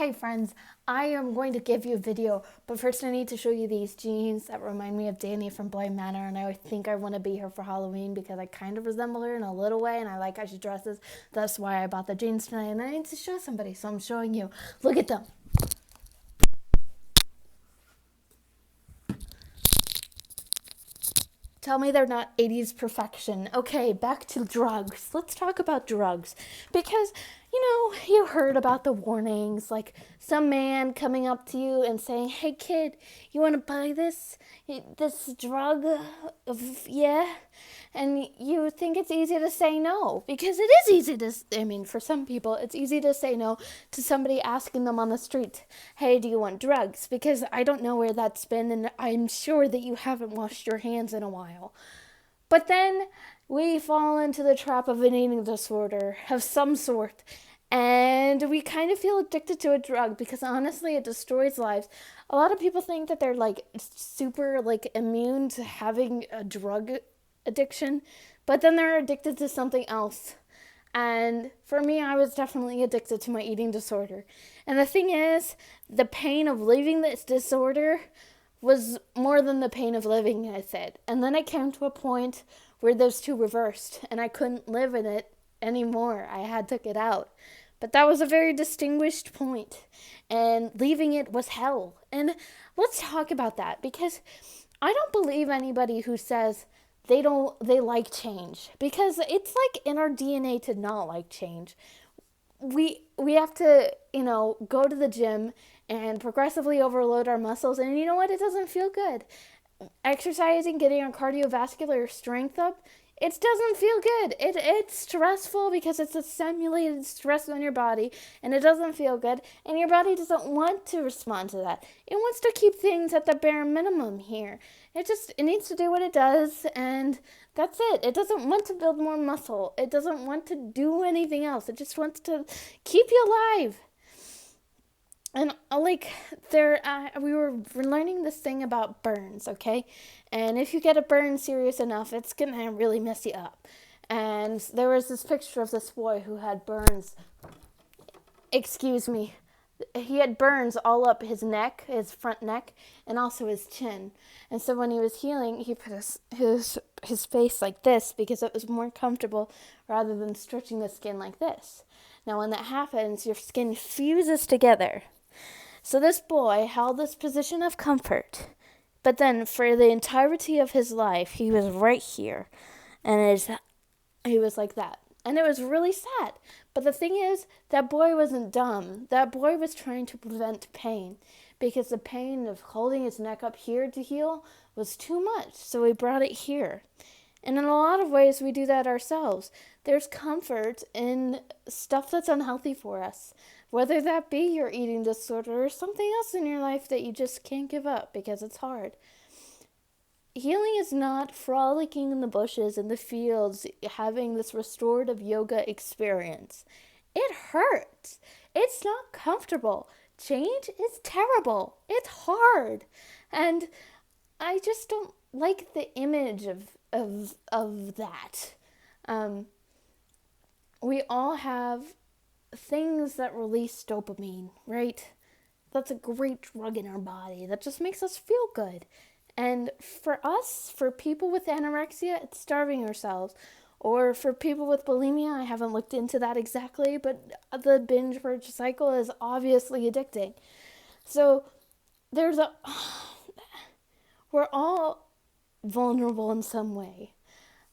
Hey friends, I am going to give you a video, but first I need to show you these jeans that remind me of Danny from Bly Manor, and I think I want to be her for Halloween because I kind of resemble her in a little way, and I like how she dresses. That's why I bought the jeans tonight, and I need to show somebody, so I'm showing you. Look at them. Tell me they're not 80s perfection. Okay, back to drugs. Let's talk about drugs. Because, you heard about the warnings, like some man coming up to you and saying, "Hey kid, you want to buy this drug?" Yeah. And you think it's easy to say no, because it is easy to, for some people, it's easy to say no to somebody asking them on the street, "Hey, do you want drugs?" Because I don't know where that's been, and I'm sure that you haven't washed your hands in a while. But then we fall into the trap of an eating disorder of some sort. And we kind of feel addicted to a drug because honestly, it destroys lives. A lot of people think that they're like super like immune to having a drug addiction, but then they're addicted to something else. And for me, I was definitely addicted to my eating disorder. And the thing is, the pain of leaving this disorder was more than the pain of living with it. And then it came to a point where those two reversed, and I couldn't live in it anymore. I had to get out. But that was a very distinguished point, and leaving it was hell. And let's talk about that, because I don't believe anybody who says they like change, because it's like in our DNA to not like change. We have to, go to the gym and progressively overload our muscles, and you know what? It doesn't feel good. Exercising, getting our cardiovascular strength up, it doesn't feel good. It's stressful because it's a simulated stress on your body, and it doesn't feel good, and your body doesn't want to respond to that. It wants to keep things at the bare minimum here. It needs to do what it does, and that's it. It doesn't want to build more muscle. It doesn't want to do anything else. It just wants to keep you alive. And we were learning this thing about burns, okay? And if you get a burn serious enough, it's gonna really mess you up. And there was this picture of this boy who had burns. Excuse me. He had burns all up his neck, his front neck, and also his chin. And so when he was healing, he put his face like this because it was more comfortable rather than stretching the skin like this. Now when that happens, your skin fuses together. So this boy held this position of comfort, but then for the entirety of his life, he was right here, and he was like that. And it was really sad. But the thing is, that boy wasn't dumb. That boy was trying to prevent pain, because the pain of holding his neck up here to heal was too much, so he brought it here. And in a lot of ways, we do that ourselves. There's comfort in stuff that's unhealthy for us, whether that be your eating disorder or something else in your life that you just can't give up because it's hard. Healing is not frolicking in the bushes, in the fields, having this restorative yoga experience. It hurts. It's not comfortable. Change is terrible. It's hard. And I just don't like the image of that. We all have things that release dopamine, right? That's a great drug in our body that just makes us feel good. And for us, for people with anorexia, it's starving ourselves. Or for people with bulimia, I haven't looked into that exactly, but the binge purge cycle is obviously addicting. So we're all vulnerable in some way.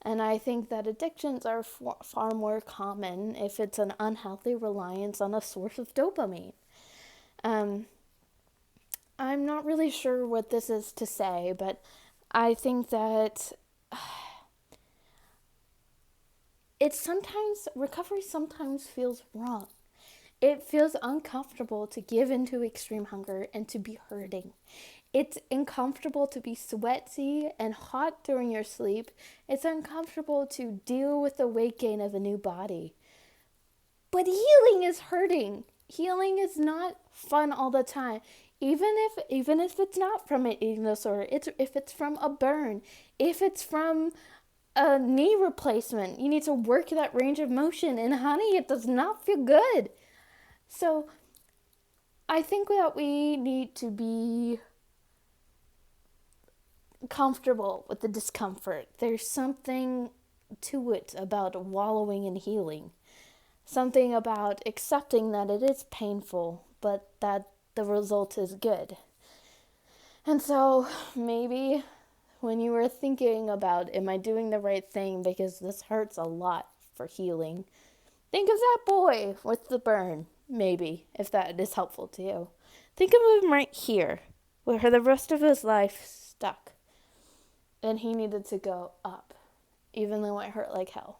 And I think that addictions are far more common if it's an unhealthy reliance on a source of dopamine. I'm not really sure what this is to say, but I think that recovery sometimes feels wrong. It feels uncomfortable to give into extreme hunger and to be hurting. It's uncomfortable to be sweaty and hot during your sleep. It's uncomfortable to deal with the weight gain of a new body. But healing is hurting. Healing is not fun all the time. Even if it's not from an eating disorder, if it's from a burn, if it's from a knee replacement, you need to work that range of motion. And honey, it does not feel good. So I think that we need to be comfortable with the discomfort. There's something to it about wallowing in healing. Something about accepting that it is painful, but that the result is good. And so maybe when you were thinking about, am I doing the right thing because this hurts a lot for healing, think of that boy with the burn, maybe, if that is helpful to you. Think of him right here, where the rest of his life stuck. And he needed to go up, even though it hurt like hell.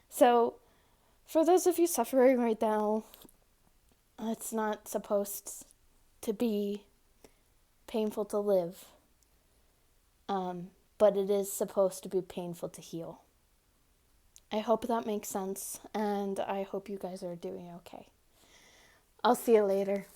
So, for those of you suffering right now, it's not supposed to be painful to live, but it is supposed to be painful to heal. I hope that makes sense, and I hope you guys are doing okay. I'll see you later.